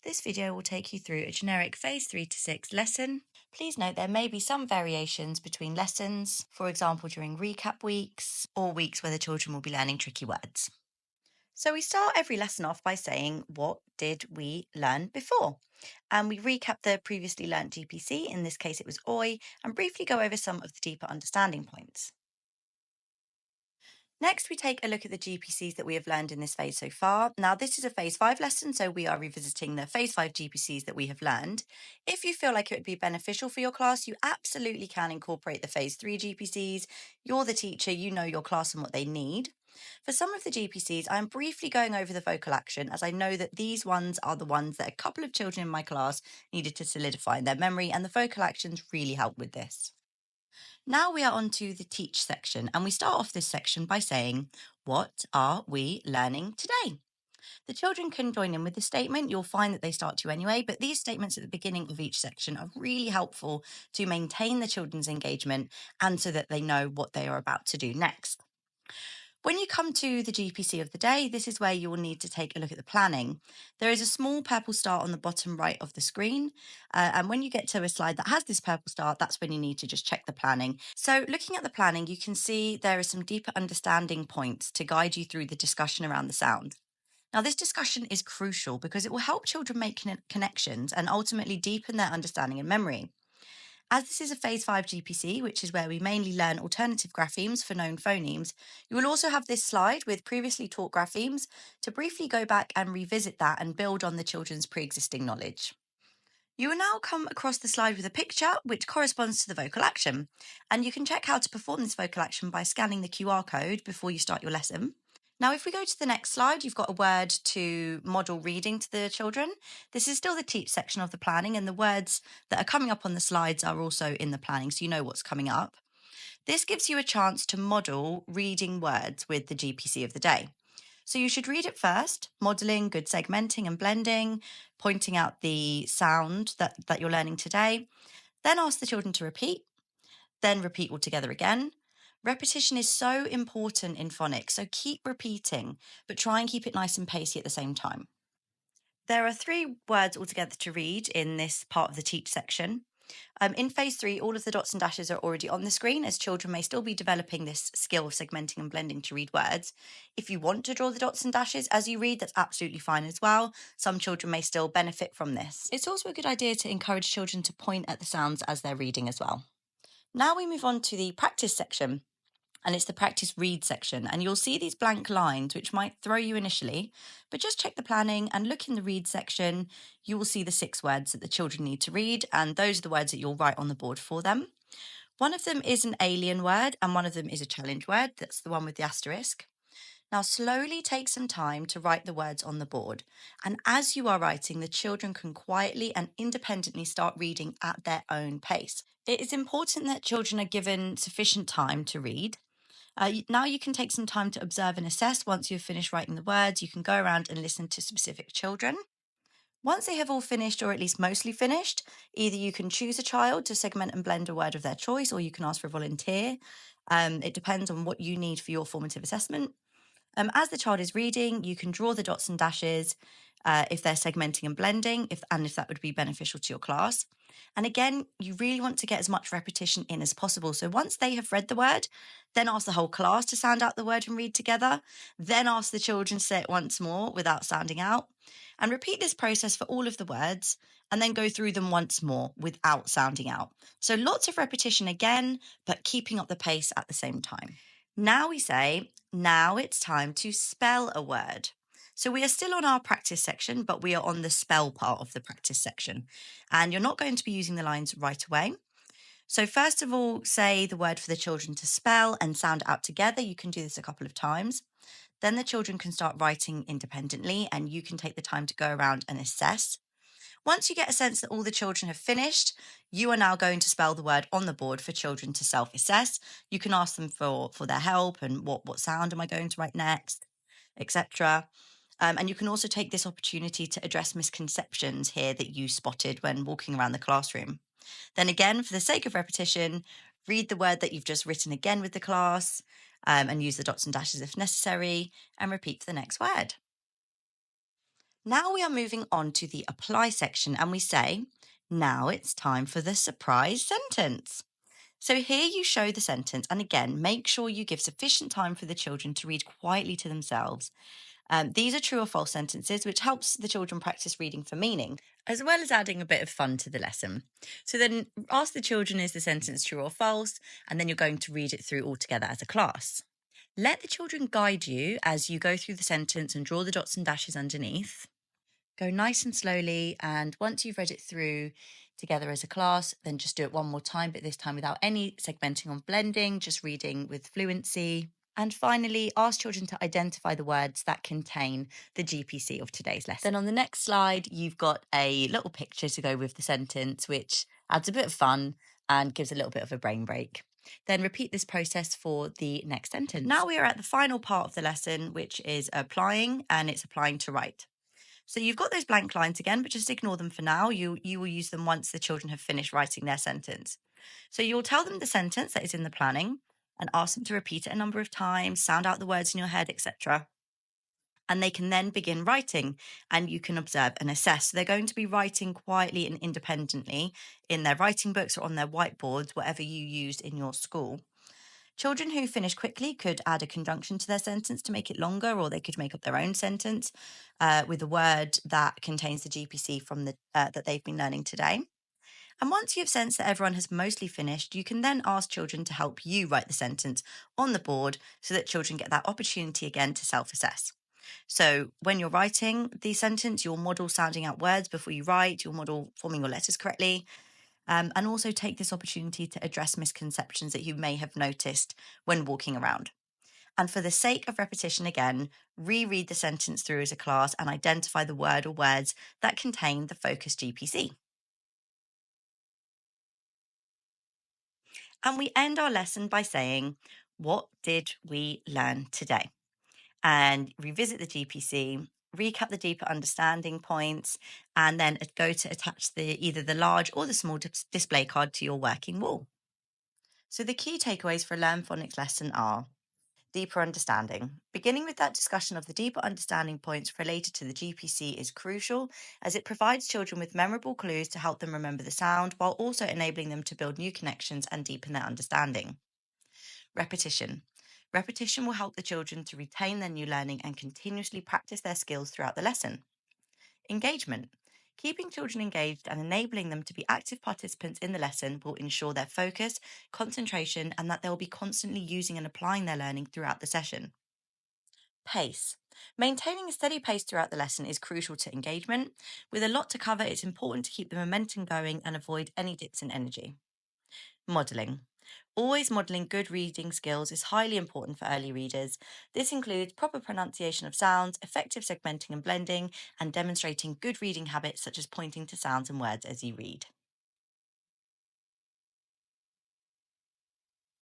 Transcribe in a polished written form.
This video will take you through a generic Phase 3 to 6 lesson. Please note there may be some variations between lessons, for example during recap weeks or weeks where the children will be learning tricky words. So we start every lesson off by saying, what did we learn before? And we recap the previously learnt GPC, in this case it was OI, and briefly go over some of the deeper understanding points. Next, we take a look at the GPCs that we have learned in this phase so far. Now, this is a Phase 5 lesson, so we are revisiting the Phase 5 GPCs that we have learned. If you feel like it would be beneficial for your class, you absolutely can incorporate the Phase 3 GPCs. You're the teacher, you know your class and what they need. For some of the GPCs, I'm briefly going over the vocal action, as I know that these ones are the ones that a couple of children in my class needed to solidify in their memory, and the vocal actions really help with this. Now we are on to the teach section, and we start off this section by saying, what are we learning today? The children can join in with the statement. You'll find that they start to anyway, but these statements at the beginning of each section are really helpful to maintain the children's engagement and so that they know what they are about to do next. When you come to the GPC of the day, this is where you will need to take a look at the planning. There is a small purple star on the bottom right of the screen. And when you get to a slide that has this purple star, that's when you need to just check the planning. So looking at the planning, you can see there are some deeper understanding points to guide you through the discussion around the sound. Now, this discussion is crucial because it will help children make connections and ultimately deepen their understanding and memory. As this is a Phase 5 GPC, which is where we mainly learn alternative graphemes for known phonemes, you will also have this slide with previously taught graphemes to briefly go back and revisit that and build on the children's pre-existing knowledge. You will now come across the slide with a picture which corresponds to the vocal action, and you can check how to perform this vocal action by scanning the QR code before you start your lesson. Now, if we go to the next slide, you've got a word to model reading to the children. This is still the teach section of the planning, and the words that are coming up on the slides are also in the planning, so you know what's coming up. This gives you a chance to model reading words with the GPC of the day. So you should read it first, modelling, good segmenting and blending, pointing out the sound that you're learning today. Then ask the children to repeat, then repeat all together again. Repetition is so important in phonics, so keep repeating, but try and keep it nice and pacey at the same time. There are 3 words altogether to read in this part of the teach section. In Phase 3, all of the dots and dashes are already on the screen, as children may still be developing this skill of segmenting and blending to read words. If you want to draw the dots and dashes as you read, that's absolutely fine as well. Some children may still benefit from this. It's also a good idea to encourage children to point at the sounds as they're reading as well. Now we move on to the practice section, and it's the practice read section, and you'll see these blank lines which might throw you initially, but just check the planning and look in the read section. You will see the 6 words that the children need to read, and those are the words that you'll write on the board for them. One of them is an alien word and one of them is a challenge word. That's the one with the asterisk. Now slowly take some time to write the words on the board, and as you are writing, the children can quietly and independently start reading at their own pace. It is important that children are given sufficient time to read. Now you can take some time to observe and assess. Once you've finished writing the words, you can go around and listen to specific children. Once they have all finished, or at least mostly finished, either you can choose a child to segment and blend a word of their choice, or you can ask for a volunteer. It depends on what you need for your formative assessment. As the child is reading, you can draw the dots and dashes if they're segmenting and blending, if that would be beneficial to your class. And again, you really want to get as much repetition in as possible. So once they have read the word, then ask the whole class to sound out the word and read together. Then ask the children to say it once more without sounding out. And repeat this process for all of the words, and then go through them once more without sounding out. So lots of repetition again, but keeping up the pace at the same time. Now we say, now it's time to spell a word. So we are still on our practice section, but we are on the spell part of the practice section. And you're not going to be using the lines right away. So first of all, say the word for the children to spell and sound out together. You can do this a couple of times. Then the children can start writing independently, and you can take the time to go around and assess. Once you get a sense that all the children have finished, you are now going to spell the word on the board for children to self-assess. You can ask them for their help and what sound am I going to write next, etc. And you can also take this opportunity to address misconceptions here that you spotted when walking around the classroom. Then again, for the sake of repetition, read the word that you've just written again with the class, and use the dots and dashes if necessary, and repeat for the next word. Now we are moving on to the apply section and we say, now it's time for the surprise sentence. So here you show the sentence, and again, make sure you give sufficient time for the children to read quietly to themselves. These are true or false sentences, which helps the children practice reading for meaning, as well as adding a bit of fun to the lesson. So then ask the children, is the sentence true or false? And then you're going to read it through all together as a class. Let the children guide you as you go through the sentence and draw the dots and dashes underneath. Go nice and slowly, and once you've read it through together as a class, then just do it one more time, but this time without any segmenting or blending, just reading with fluency. And finally, ask children to identify the words that contain the GPC of today's lesson. Then on the next slide, you've got a little picture to go with the sentence, which adds a bit of fun and gives a little bit of a brain break. Then repeat this process for the next sentence. Now we are at the final part of the lesson, which is applying, and it's applying to write. So you've got those blank lines again, but just ignore them for now. You will use them once the children have finished writing their sentence. So you'll tell them the sentence that is in the planning and ask them to repeat it a number of times, sound out the words in your head, etc. And they can then begin writing, and you can observe and assess. So they're going to be writing quietly and independently in their writing books or on their whiteboards, whatever you used in your school. Children who finish quickly could add a conjunction to their sentence to make it longer, or they could make up their own sentence with a word that contains the GPC from the that they've been learning today. And once you've sensed that everyone has mostly finished, you can then ask children to help you write the sentence on the board so that children get that opportunity again to self-assess. So when you're writing the sentence, you'll model sounding out words before you write, you'll model forming your letters correctly, and also take this opportunity to address misconceptions that you may have noticed when walking around. And for the sake of repetition again, reread the sentence through as a class and identify the word or words that contain the focus GPC. And we end our lesson by saying, what did we learn today? And revisit the GPC, recap the deeper understanding points, and then go to attach either the large or the small display card to your working wall. So the key takeaways for a LearnPhonics lesson are deeper understanding. Beginning with that discussion of the deeper understanding points related to the GPC is crucial, as it provides children with memorable clues to help them remember the sound while also enabling them to build new connections and deepen their understanding. Repetition. Repetition will help the children to retain their new learning and continuously practice their skills throughout the lesson. Engagement. Keeping children engaged and enabling them to be active participants in the lesson will ensure their focus, concentration, and that they'll be constantly using and applying their learning throughout the session. Pace. Maintaining a steady pace throughout the lesson is crucial to engagement. With a lot to cover, it's important to keep the momentum going and avoid any dips in energy. Modelling. Always modelling good reading skills is highly important for early readers. This includes proper pronunciation of sounds, effective segmenting and blending, and demonstrating good reading habits such as pointing to sounds and words as you read.